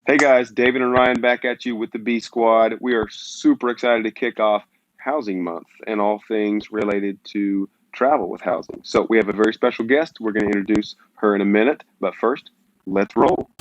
Hey guys, David and Ryan back at you with the B Squad. We are super excited to kick off Housing Month and all things related to travel with housing. So we have a very special guest. We're going to introduce her in a minute, but first, let's roll.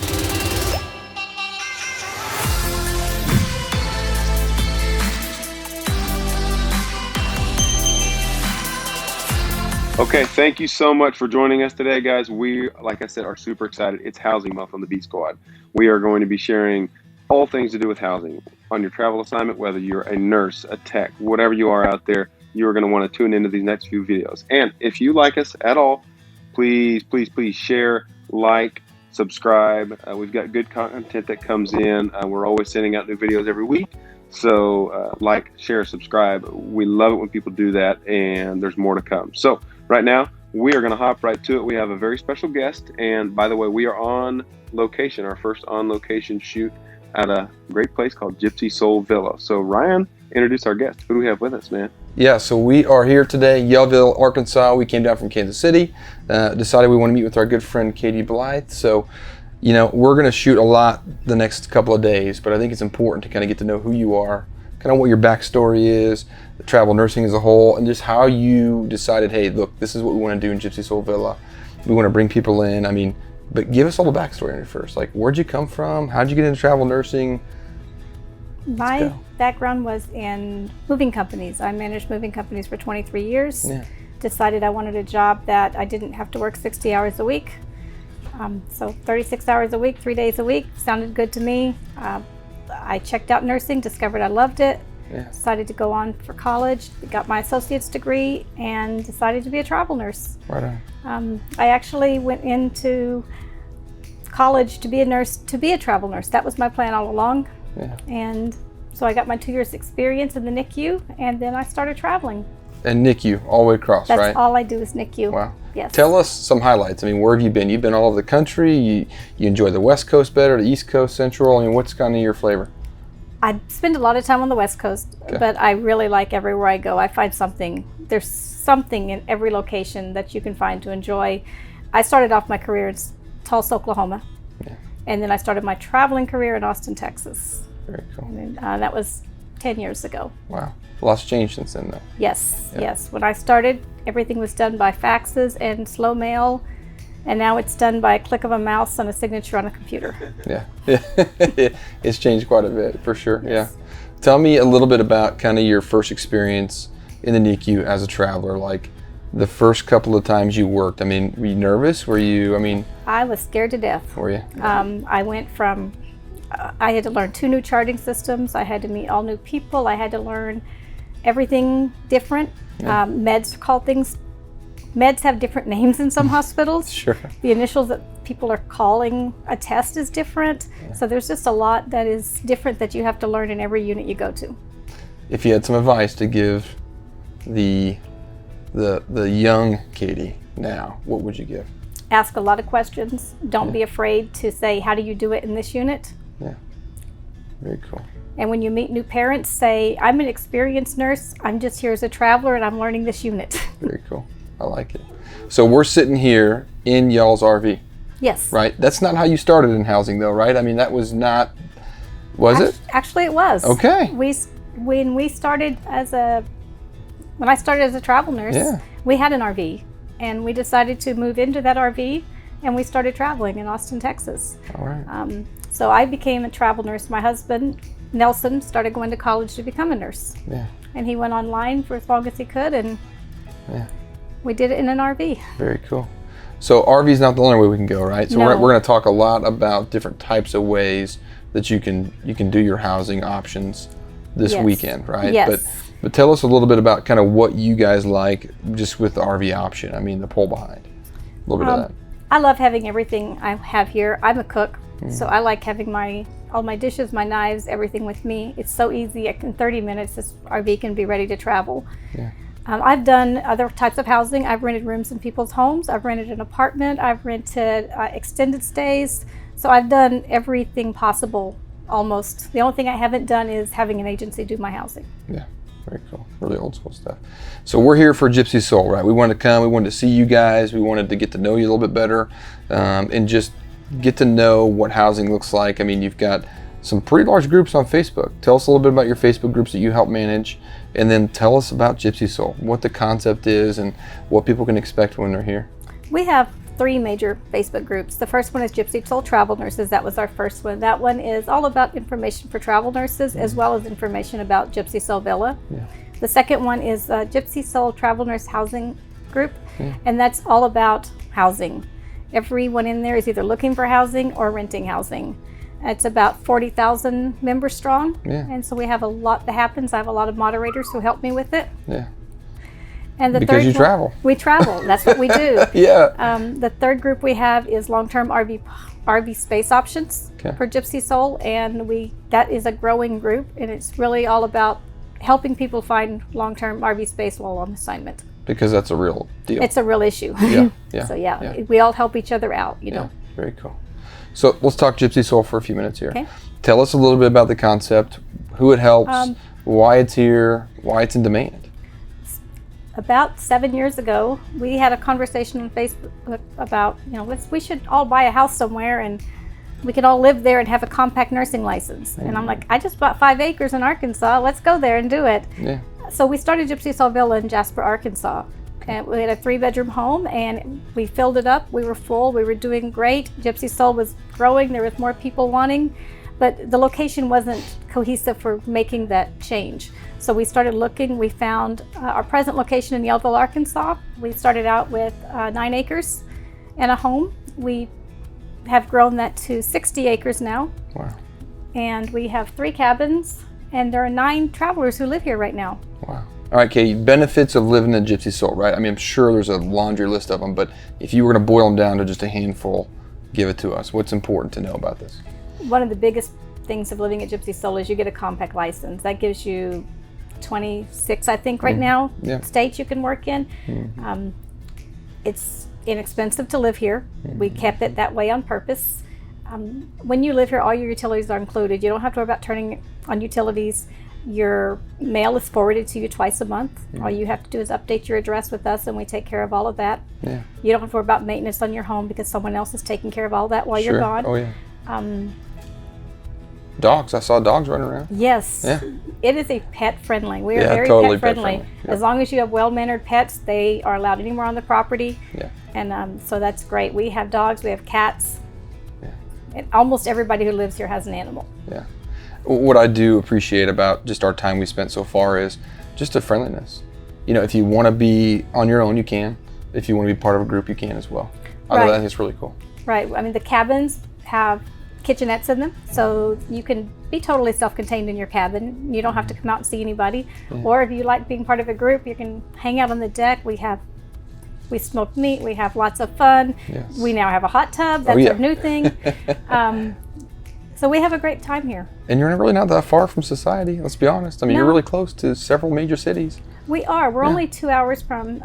Okay, thank you so much for joining us today, guys. We, like I said, are super excited. It's Housing Month on the B Squad. We are going to be sharing all things to do with housing on your travel assignment, whether you're a nurse, a tech, whatever you are out there, you're going to want to tune into these next few videos. And if you like us at all, please share, like, subscribe. We've got good content that comes in. We're always sending out new videos every week. So like, share, subscribe. We love it when people do that, and there's more to come. So right now, we are going to hop right to it. We have a very special guest, and by the way, we are on location, our first on-location shoot at a great place called Gypsy Soul Villa. So Ryan, introduce our guest. Who do we have with us, man? Yeah, so we are here today, Yellville, Arkansas. We came down from Kansas City, decided we want to meet with our good friend Katie Blythe. So, you know, we're going to shoot a lot the next couple of days, but I think it's important to kind of get to know who you are, kind of what your backstory is, the travel nursing as a whole, and just how you decided, hey, look, this is what we want to do in Gypsy Soul Villa. We want to bring people in. I mean, but give us all the backstory on it first. Like, where'd you come from? How'd you get into travel nursing? My background was in moving companies. I managed moving companies for 23 years. Yeah. Decided I wanted a job that I didn't have to work 60 hours a week. So 36 hours a week, 3 days a week, sounded good to me. I checked out nursing, discovered I loved it. Yeah. Decided to go on for college, got my associate's degree, and decided to be a travel nurse. Right on. I actually went into college to be a nurse, to be a travel nurse. That was my plan all along. Yeah. And so I got my 2 years experience in the NICU, and then I started traveling. And NICU, all the way across, That's right? all I do is NICU. Wow. Yes. Tell us some highlights. I mean, where have you been? You've been all over the country. You enjoy the West Coast better, the East Coast, Central? I mean, what's kind of your flavor? I spend a lot of time on the West Coast, but I really like everywhere I go. I find something. There's something in every location that you can find to enjoy. I started off my career in Tulsa, Oklahoma, and then I started my traveling career in Austin, Texas. Very cool. And that was 10 years ago. Wow. A lot's changed since then, though. Yes, Yeah. yes. When I started, everything was done by faxes and slow mail, and now it's done by a click of a mouse and a signature on a computer. Yeah. It's changed quite a bit, for sure. Yes. Yeah. Tell me a little bit about kind of your first experience in the NICU as a traveler, like the first couple of times you worked. I mean, were you nervous? I was scared to death. Were you? I went from, I had to learn 2 new charting systems. I had to meet all new people. I had to learn everything different. Yeah. Meds have different names in some hospitals. Sure. The initials that people are calling a test is different. Yeah. So there's just a lot that is different that you have to learn in every unit you go to. If you had some advice to give the young Katie now, what would you give? Ask a lot of questions. Don't be afraid to say, how do you do it in this unit? Yeah. Very cool. And when you meet new parents, say, I'm an experienced nurse. I'm just here as a traveler and I'm learning this unit. Very cool. I like it. So we're sitting here in y'all's RV, Yes. right? That's not how you started in housing, though, right? I mean, that was not, was it? Actually, it was. Okay. When I started as a travel nurse, Yeah. we had an RV, and we decided to move into that RV, and we started traveling in Austin, Texas. All right. So I became a travel nurse. My husband, Nelson, started going to college to become a nurse. Yeah. And he went online for as long as he could, and Yeah. we did it in an RV. Very cool. So RV is not the only way we can go, right? So No. we're going to talk a lot about different types of ways that you can do your housing options this Yes. weekend, right? Yes. But tell us a little bit about kind of what you guys like just with the RV option. I mean, the pull behind. A little bit of that. I love having everything I have here. I'm a cook, so I like having all my dishes, my knives, everything with me. It's so easy. In 30 minutes, this RV can be ready to travel. Yeah. I've done other types of housing. I've rented rooms in people's homes. I've rented an apartment. I've rented extended stays. So I've done everything possible, almost. The only thing I haven't done is having an agency do my housing. Yeah. Very cool. Really old school stuff. So we're here for Gypsy Soul, right? We wanted to come. We wanted to see you guys. We wanted to get to know you a little bit better, and just get to know what housing looks like. I mean, you've got some pretty large groups on Facebook. Tell us a little bit about your Facebook groups that you help manage, and then tell us about Gypsy Soul, what the concept is and what people can expect when they're here. We have 3 major Facebook groups. The first one is Gypsy Soul Travel Nurses. That was our first one. That one is all about information for travel nurses as well as information about Gypsy Soul Villa. Yeah. The second one is Gypsy Soul Travel Nurse Housing Group, and that's all about housing. Everyone in there is either looking for housing or renting housing. It's about 40,000 members strong, and so we have a lot that happens. I have a lot of moderators who help me with it. Yeah. And the because third you travel. We travel. That's what we do. Yeah. The third group we have is long-term RV space options for Gypsy Soul, and that is a growing group, and it's really all about helping people find long-term RV space while on assignment. Because that's a real deal. It's a real issue. Yeah. Yeah. So we all help each other out. You know. Very cool. So let's talk Gypsy Soul for a few minutes here. Okay. Tell us a little bit about the concept, who it helps, why it's here, why it's in demand. About 7 years ago, we had a conversation on Facebook about, we should all buy a house somewhere and we could all live there and have a compact nursing license. And I'm like, I just bought 5 acres in Arkansas. Let's go there and do it. Yeah. So we started Gypsy Soul Villa in Jasper, Arkansas. And we had a 3-bedroom home, and we filled it up. We were full. We were doing great. Gypsy Soul was growing. There was more people wanting, but the location wasn't cohesive for making that change. So we started looking. We found our present location in Yellville, Arkansas. We started out with 9 acres and a home. We have grown that to 60 acres now. Wow. And we have 3 cabins, and there are 9 travelers who live here right now. Wow. All right, Katie, benefits of living in Gypsy Soul, right? I mean, I'm sure there's a laundry list of them, but if you were going to boil them down to just a handful, give it to us. What's important to know about this? One of the biggest things of living at Gypsy Soul is you get a compact license. That gives you 26, I think, right now, states you can work in. It's inexpensive to live here. We kept it that way on purpose. When you live here, all your utilities are included. You don't have to worry about turning on utilities. Your mail is forwarded to you twice a month. All you have to do is update your address with us, and we take care of all of that. Yeah. You don't have to worry about maintenance on your home because someone else is taking care of all that while you're gone. Oh, yeah. Dogs. I saw dogs running around. Yes. Yeah. It is a pet friendly. We are very totally pet friendly. Yep. As long as you have well-mannered pets, they are allowed anywhere on the property. Yeah. And so that's great. We have dogs. We have cats. Yeah. And almost everybody who lives here has an animal. Yeah. What I do appreciate about just our time we spent so far is just the friendliness. If you want to be on your own, you can. If you want to be part of a group, you can as well. I think it's really cool. Right. I mean, the cabins have kitchenettes in them, so you can be totally self-contained in your cabin. You don't have to come out and see anybody. Yeah. Or if you like being part of a group, you can hang out on the deck. We smoke meat. We have lots of fun. Yes. We now have a hot tub. That's our new thing. So we have a great time here. And you're really not that far from society, let's be honest. I mean, you're really close to several major cities. We are. We're only 2 hours from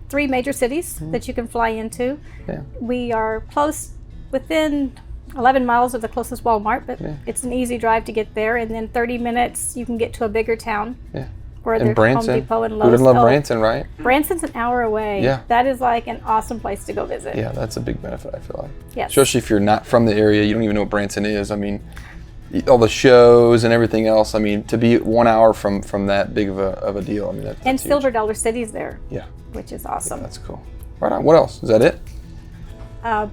3 major cities that you can fly into. Yeah. We are close, within 11 miles of the closest Walmart, but it's an easy drive to get there. And then 30 minutes, you can get to a bigger town. Yeah. Where there's Home Depot and Lowe's. Who doesn't love Branson, right? Branson's an hour away. Yeah. That is like an awesome place to go visit. Yeah, that's a big benefit, I feel like. Yes. Especially if you're not from the area, you don't even know what Branson is. I mean, all the shows and everything else. I mean, to be 1 hour from that big of a deal. I mean, that's and huge. Silver Dollar City's there. Yeah. Which is awesome. Yeah, that's cool. Right on. What else? Is that it? On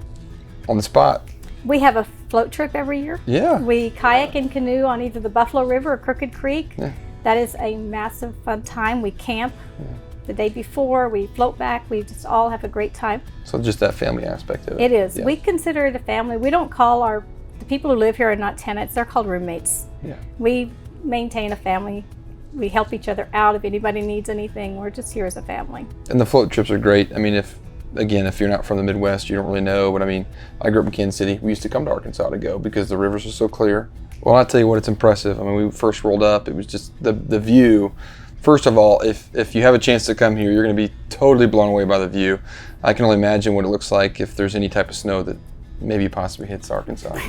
the spot. We have a float trip every year. Yeah. We kayak and canoe on either the Buffalo River or Crooked Creek. Yeah. That is a massive fun time. We camp the day before. We float back. We just all have a great time. So just that family aspect of it. It is. Yeah. We consider it a family. We don't call the people who live here are not tenants. They're called roommates. Yeah. We maintain a family. We help each other out if anybody needs anything. We're just here as a family. And the float trips are great. I mean, if you're not from the Midwest, you don't really know. But I mean, I grew up in Kansas City. We used to come to Arkansas to go because the rivers are so clear. Well, I'll tell you what, it's impressive. I mean, we first rolled up, it was just the view. First of all, if you have a chance to come here, you're going to be totally blown away by the view. I can only imagine what it looks like if there's any type of snow that maybe possibly hits Arkansas.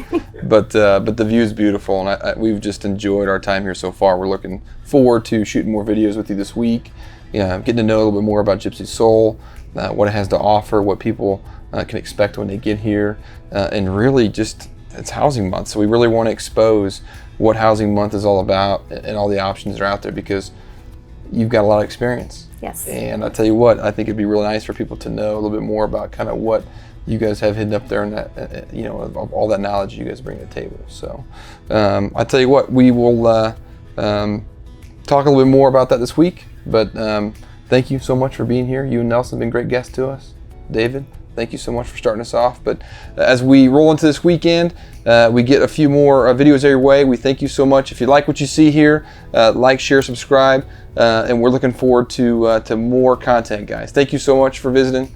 but the view is beautiful, and we've just enjoyed our time here so far. We're looking forward to shooting more videos with you this week. Getting to know a little bit more about Gypsy Soul, what it has to offer, what people can expect when they get here, and really just it's housing month, so we really want to expose what housing month is all about and all the options that are out there, because you've got a lot of experience. Yes. And I tell you what, I think it'd be really nice for people to know a little bit more about kind of what you guys have hidden up there, and that, you know, of all that knowledge you guys bring to the table. So I tell you what, we will talk a little bit more about that this week. But thank you so much for being here. You and Nelson have been great guests to us. David, thank you so much for starting us off. But as we roll into this weekend, we get a few more videos your way. We thank you so much. If you like what you see here, like, share, subscribe, and we're looking forward to more content, guys. Thank you so much for visiting.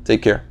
Take care.